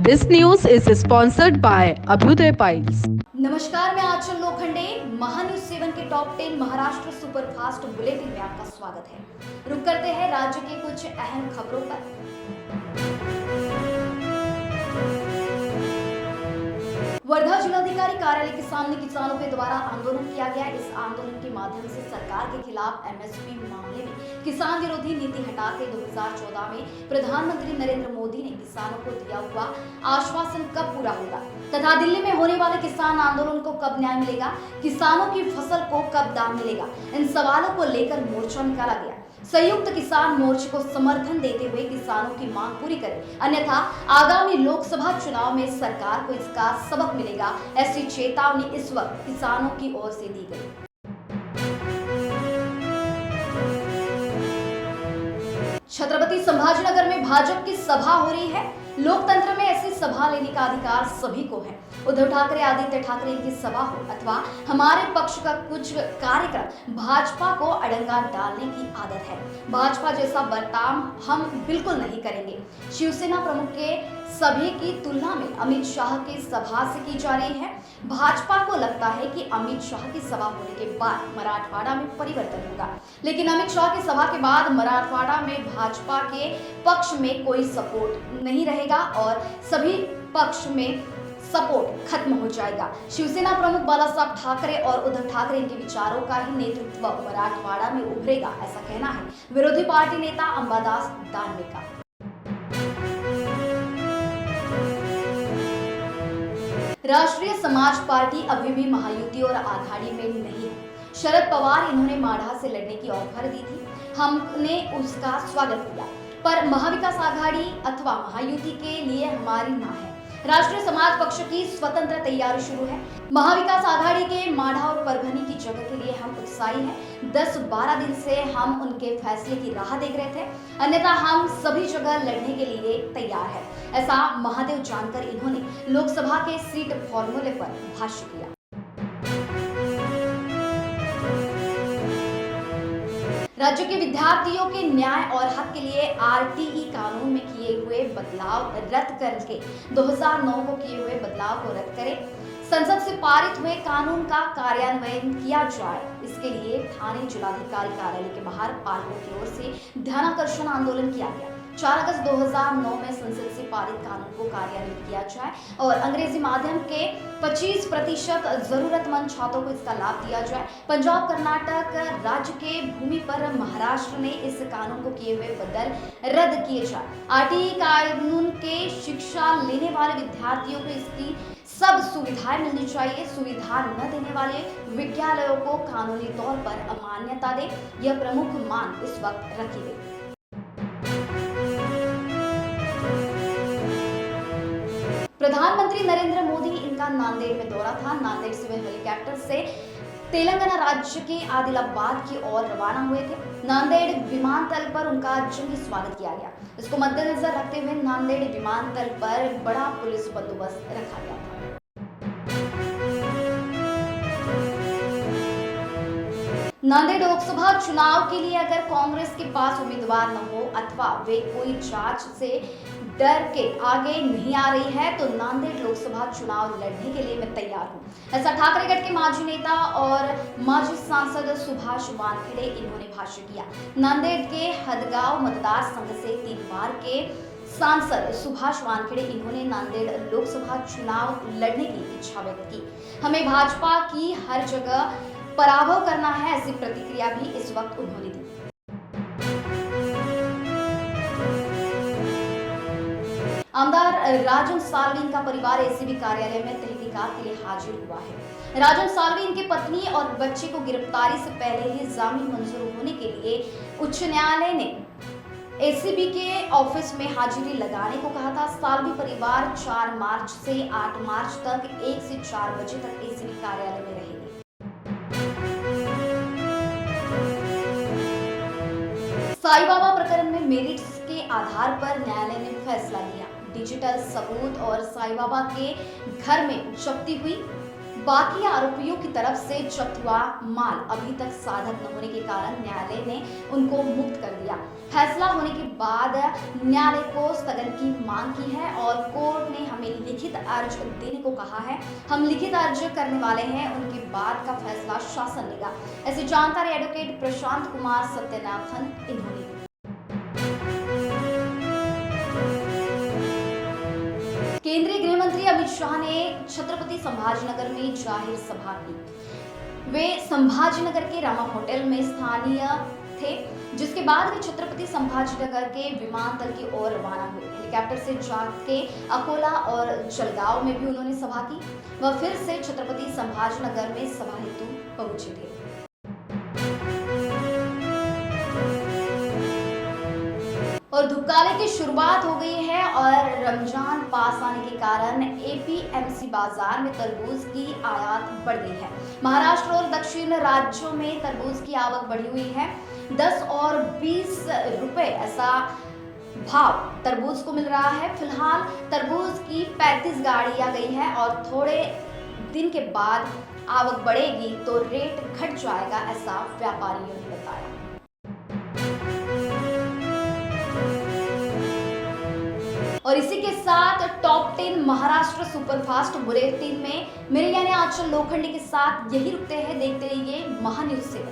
This news is sponsored by Abhyuday Piles. नमस्कार, मैं आंचल लोखंडे। महान्यूज 7 के टॉप 10 महाराष्ट्र सुपरफास्ट बुलेटिन में आपका स्वागत है। रुक करते हैं राज्य की कुछ अहम खबरों पर। वर्धा जिलाधिकारी कार्यालय के सामने किसानों के द्वारा आंदोलन किया गया। इस आंदोलन के माध्यम से सरकार के खिलाफ एमएसपी मामले में किसान विरोधी नीति हटा के 2014 में प्रधानमंत्री नरेंद्र मोदी ने किसानों को दिया हुआ आश्वासन कब पूरा होगा तथा दिल्ली में होने वाले किसान आंदोलन को कब न्याय मिलेगा, किसानों की फसल को कब दाम मिलेगा, इन सवालों को लेकर मोर्चा निकाला गया। संयुक्त किसान मोर्चे को समर्थन देते हुए किसानों की मांग पूरी करें, अन्यथा आगामी लोकसभा चुनाव में सरकार को इसका सबक मिलेगा, ऐसी चेतावनी इस वक्त किसानों की ओर से दी गई। छत्रपति संभाजीनगर में भाजपा की सभा हो रही है। लोकतंत्र में ऐसी सभा लेने का अधिकार सभी को है। उद्धव ठाकरे, आदित्य ठाकरे इनकी सभा हो अथवा हमारे पक्ष का कुछ कार्यक्रम, भाजपा को अड़ंगा डालने की आदत है। भाजपा जैसा बर्ताव हम बिल्कुल नहीं करेंगे। शिवसेना प्रमुख के सभी की तुलना में अमित शाह की सभा से की जा रही है। भाजपा को लगता है कि अमित शाह की सभा होने के बाद मराठवाड़ा में परिवर्तन होगा, लेकिन अमित शाह की सभा के बाद मराठवाड़ा में भाजपा के पक्ष में कोई सपोर्ट नहीं रहेगा और सभी पक्ष में सपोर्ट खत्म हो जाएगा। शिवसेना प्रमुख बाला साहब ठाकरे और उद्धव ठाकरे के विचारों का ही नेतृत्व मराठवाड़ा में उभरेगा, ऐसा कहना है विरोधी पार्टी नेता अंबादास दानवे का। राष्ट्रीय समाज पार्टी अभी भी महायुति और आघाड़ी में नहीं है। शरद पवार इन्होंने माढ़ा से लड़ने की ऑफर दी थी, हमने उसका स्वागत किया, पर महाविकास आघाड़ी अथवा महायुति के लिए हमारी ना है। राष्ट्रीय समाज पक्ष की स्वतंत्र तैयारी शुरू है। महाविकास आघाड़ी के माढ़ा और परभनी की जगह के लिए हम उत्साही हैं। 10-12 दिन से हम उनके फैसले की राह देख रहे थे, अन्यथा हम सभी जगह लड़ने के लिए तैयार है, ऐसा महादेव जानकर इन्होंने लोकसभा के सीट फॉर्मूले पर भाष्य किया। राज्य के विद्यार्थियों के न्याय और हक के लिए आरटीई कानून में किए हुए बदलाव रद्द करके 2009 को किए हुए बदलाव को रद्द करें, संसद से पारित हुए कानून का कार्यान्वयन किया जाए। इसके लिए थाने जिलाधिकारी कार्यालय के बाहर पालकों की ओर से ध्यानाकर्षण आंदोलन किया गया। 4 अगस्त 2009 में संसद से पारित कानून को कार्यान्वित किया जाए और अंग्रेजी माध्यम के 25% जरूरतमंद छात्रों को इसका लाभ दिया जाए। पंजाब, कर्नाटक राज्य के भूमि पर महाराष्ट्र ने इस कानून को किए हुए बदल रद्द किए जाए। आरटीई कानून के शिक्षा लेने वाले विद्यार्थियों को इसकी सब सुविधाएं मिलनी चाहिए। सुविधा न देने वाले विद्यालयों को कानूनी तौर पर अमान्यता दे, यह प्रमुख मांग इस वक्त रखी गई। प्रधानमंत्री नरेंद्र मोदी इनका नांदेड़ में दौरा था। नांदेड़ से वे हेलीकॉप्टर से तेलंगाना राज्य के आदिलाबाद की ओर रवाना हुए थे। नांदेड़ विमानतल पर उनका जंगी स्वागत किया गया। इसको मद्देनजर रखते हुए नांदेड़ विमानतल पर बड़ा पुलिस बंदोबस्त रखा गया था। नांदेड़ लोकसभा चुनाव के लिए अगर कांग्रेस के पास उम्मीदवार न हो अथवा वे कोई जांच से डर के आगे नहीं आ रही है तो नांदेड़ लोकसभा चुनाव लड़ने के लिए मैं तैयार हूं, ऐसा ठाकरे गढ़ के माजी नेता और माजी सांसद सुभाष वानखेड़े इन्होंने भाष्य किया। नांदेड़ के हदगांव मतदार संघ से 3 बार के सांसद सुभाष वानखेड़े इन्होंने नांदेड़ लोकसभा चुनाव लड़ने की इच्छा व्यक्त की। हमें भाजपा की हर जगह पराभव करना है, ऐसी प्रतिक्रिया भी इस वक्त उन्होंने दी। आमदार राजन साल्वी का परिवार एसीबी कार्यालय में तहकीकात के लिए हाजिर हुआ है। राजन साल्वी इनकी पत्नी और बच्चे को गिरफ्तारी से पहले ही जामीन मंजूर होने के लिए उच्च न्यायालय ने एसीबी के ऑफिस में हाजिरी लगाने को कहा था। साल्वी परिवार 4 मार्च से 8 मार्च तक 1 से 4 बजे तक एसीबी कार्यालय में रहेगी। साईं बाबा प्रकरण में मेरिट्स के आधार पर न्यायालय ने फैसला दिया। डिजिटल सबूत और साईं बाबा के घर में जब्ती हुई। बाकी आरोपियों की तरफ से जब्त हुआ माल अभी तक साधक न होने के कारण न्यायालय ने उनको मुक्त कर दिया। फैसला होने के बाद न्यायालय को स्थगन की मांग की है और कोर्ट ने हमें लिखित अर्ज देने को कहा है। हम लिखित अर्ज करने वाले हैं, उनके बाद का फैसला शासन लेगा। ऐसी जानकारी एडवोकेट प्रशांत कुमार सत्यनाथन इन्होंने दी। केंद्रीय गृह मंत्री अमित शाह ने छत्रपति संभाजीनगर में जाहिर सभा की। वे संभाजीनगर के रामा होटल में स्थानीय थे, जिसके बाद वे छत्रपति संभाजीनगर के विमानतल की ओर रवाना हुए। हेलीकॉप्टर से जाके अकोला और जलगांव में भी उन्होंने सभा की। वह फिर से छत्रपति संभाजीनगर में सभा हेतु पहुंचे थे। और धुपकाले की शुरुआत हो गई है और रमजान पास आने के कारण एपीएमसी बाजार में तरबूज की आयात बढ़ गई है। महाराष्ट्र और दक्षिण राज्यों में तरबूज की आवक बढ़ी हुई है। 10 और 20 रुपए ऐसा भाव तरबूज को मिल रहा है। फिलहाल तरबूज की 35 गाड़ियां गई है और थोड़े दिन के बाद आवक बढ़ेगी तो रेट घट जाएगा, ऐसा व्यापारियों ने बताया। और इसी के साथ टॉप 10 महाराष्ट्र सुपरफास्ट बुलेटिन में मेरे यानी आंचल लोखंडे के साथ यही रुकते हैं। देखते रहिए महान्यूज 7।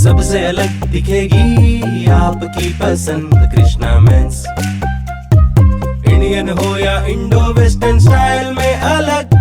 सबसे अलग दिखेगी आपकी पसंद कृष्णा मेंस। इंडियन हो या इंडो वेस्टर्न स्टाइल में अलग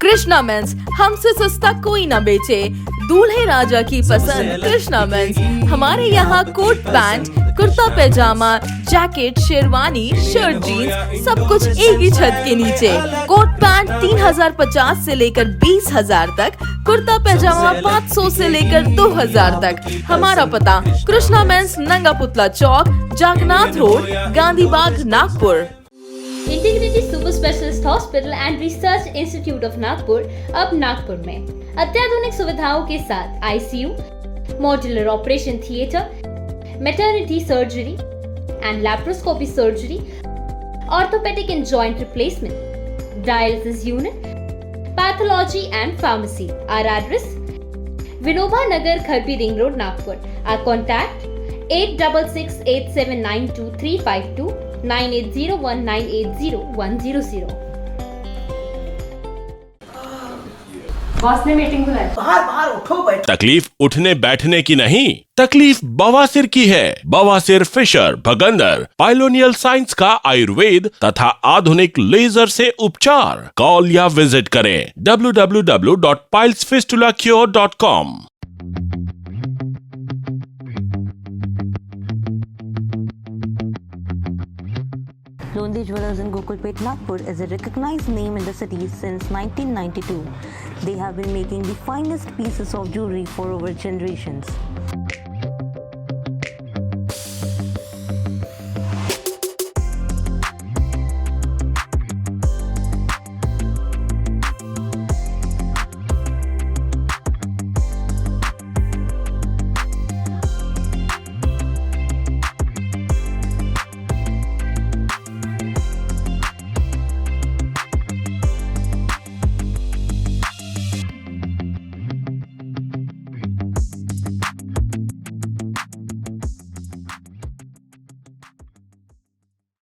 कृष्णा मेंस, हमसे सस्ता कोई ना बेचे। दूल्हे राजा की पसंद कृष्णा मेंस। हमारे यहाँ कोट पैंट, कुर्ता पैजामा, जैकेट, शेरवानी, शर्ट, जीन्स सब कुछ एक ही छत के नीचे। कोट पैंट 3050 से लेकर 20,000 तक, कुर्ता पैजामा 500 से लेकर 2000 तक। हमारा पता Krishna men's, Nanga Putla Chowk, Jagnath road, Gandhi Bagh, Nagpur. Integrity super specialist hospital and research institute of Nagpur अब नागपुर में अत्याधुनिक सुविधाओं के साथ ICU, modular operation theatre, maternity surgery and laparoscopy surgery, orthopaedic and joint replacement, dialysis unit, pathology and pharmacy. Our address Vinoba Nagar, Kharbi ring road, Nagpur. Our contact 8668792352 9801980100। Boss ने meeting बुलाई। बाहर उठो बैठो। तकलीफ उठने बैठने की नहीं, तकलीफ बवासीर की है। बवासीर फिशर भगंदर पाइलोनियल साइंस का आयुर्वेद तथा आधुनिक लेजर से उपचार। कॉल या विजिट करें www.pilesfistulacure.com। Lonely Jewelers in Gokulpet, Nagpur is a recognized name in the city since 1992. They have been making the finest pieces of jewelry for over generations.